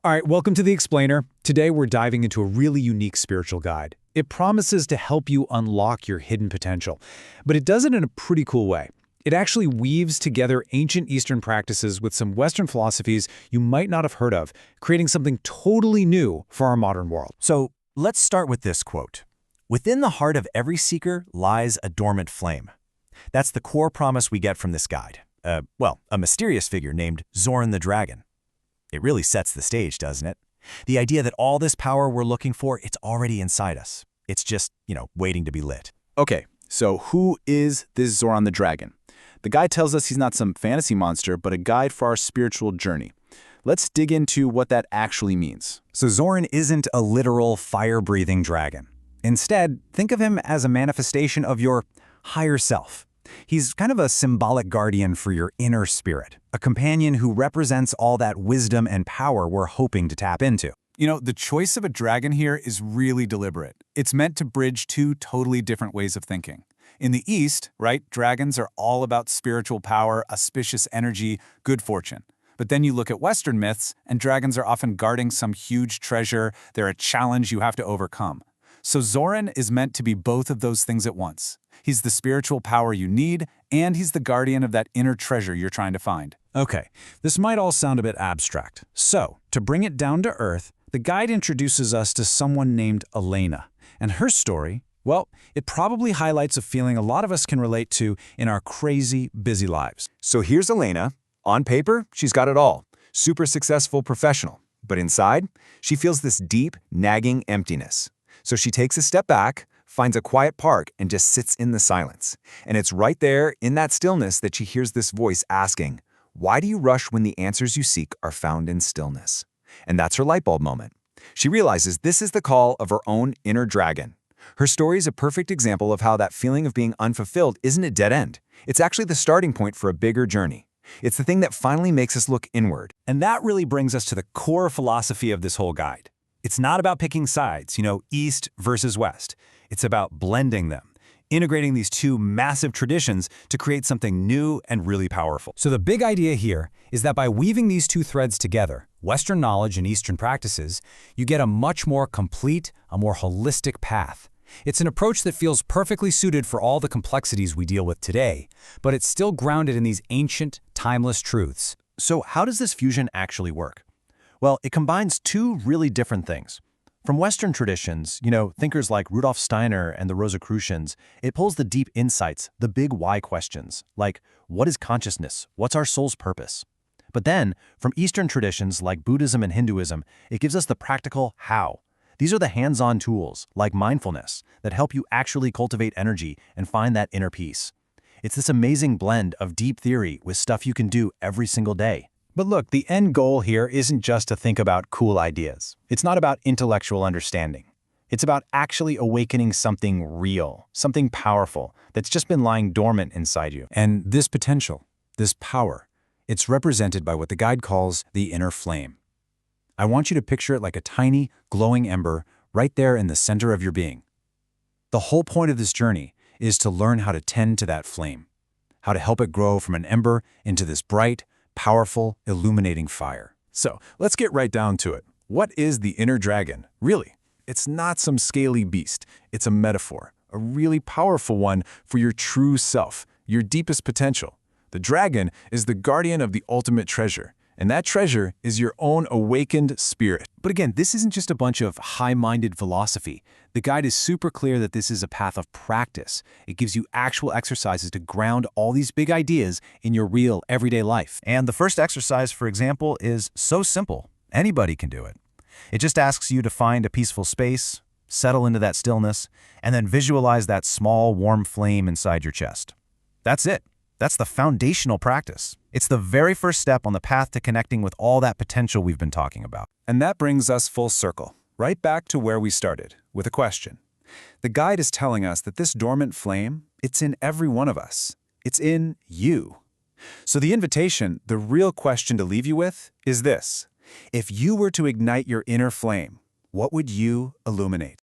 All right, welcome to The Explainer. Today we're diving into a really unique spiritual guide. It promises to help you unlock your hidden potential, but it does it in a pretty cool way. It actually weaves together ancient Eastern practices with some Western philosophies you might not have heard of, creating something totally new for our modern world. So let's start with this quote. Within the heart of every seeker lies a dormant flame. That's the core promise we get from this guide. A mysterious figure named Zoran the Dragon. It really sets the stage, doesn't it? The idea that all this power we're looking for, it's already inside us. It's just, waiting to be lit. Okay, so who is this Zoran the Dragon? The guide tells us he's not some fantasy monster, but a guide for our spiritual journey. Let's dig into what that actually means. So Zoran isn't a literal fire-breathing dragon. Instead, think of him as a manifestation of your higher self. He's kind of a symbolic guardian for your inner spirit, a companion who represents all that wisdom and power we're hoping to tap into. The choice of a dragon here is really deliberate. It's meant to bridge two totally different ways of thinking. In the East, right, dragons are all about spiritual power, auspicious energy, good fortune. But then you look at Western myths, and dragons are often guarding some huge treasure. They're a challenge you have to overcome. So Zoran is meant to be both of those things at once. He's the spiritual power you need, and he's the guardian of that inner treasure you're trying to find. Okay, this might all sound a bit abstract. So, to bring it down to earth, the guide introduces us to someone named Elena. And her story, well, it probably highlights a feeling a lot of us can relate to in our crazy, busy lives. So here's Elena. On paper, she's got it all. Super successful professional. But inside, she feels this deep, nagging emptiness. So she takes a step back, finds a quiet park, and just sits in the silence. And it's right there, in that stillness, that she hears this voice asking, "Why do you rush when the answers you seek are found in stillness?" And that's her light bulb moment. She realizes this is the call of her own inner dragon. Her story is a perfect example of how that feeling of being unfulfilled isn't a dead end. It's actually the starting point for a bigger journey. It's the thing that finally makes us look inward. And that really brings us to the core philosophy of this whole guide. It's not about picking sides, East versus West. It's about blending them, integrating these two massive traditions to create something new and really powerful. So the big idea here is that by weaving these two threads together, Western knowledge and Eastern practices, you get a much more complete, a more holistic path. It's an approach that feels perfectly suited for all the complexities we deal with today, but it's still grounded in these ancient, timeless truths. So how does this fusion actually work? Well, it combines two really different things. From Western traditions, thinkers like Rudolf Steiner and the Rosicrucians, it pulls the deep insights, the big why questions, like what is consciousness? What's our soul's purpose? But then, from Eastern traditions like Buddhism and Hinduism, it gives us the practical how. These are the hands-on tools, like mindfulness, that help you actually cultivate energy and find that inner peace. It's this amazing blend of deep theory with stuff you can do every single day. But look, the end goal here isn't just to think about cool ideas. It's not about intellectual understanding. It's about actually awakening something real, something powerful that's just been lying dormant inside you. And this potential, this power, it's represented by what the guide calls the inner flame. I want you to picture it like a tiny, glowing ember right there in the center of your being. The whole point of this journey is to learn how to tend to that flame, how to help it grow from an ember into this bright, powerful, illuminating fire. So let's get right down to it. What is the inner dragon, really? It's not some scaly beast. It's a metaphor, a really powerful one for your true self, your deepest potential. The dragon is the guardian of the ultimate treasure, and that treasure is your own awakened spirit. But again, this isn't just a bunch of high-minded philosophy. The guide is super clear that this is a path of practice. It gives you actual exercises to ground all these big ideas in your real, everyday life. And the first exercise, for example, is so simple. Anybody can do it. It just asks you to find a peaceful space, settle into that stillness, and then visualize that small, warm flame inside your chest. That's it. That's the foundational practice. It's the very first step on the path to connecting with all that potential we've been talking about. And that brings us full circle, right back to where we started, with a question. The guide is telling us that this dormant flame, it's in every one of us. It's in you. So the invitation, the real question to leave you with, is this. If you were to ignite your inner flame, what would you illuminate?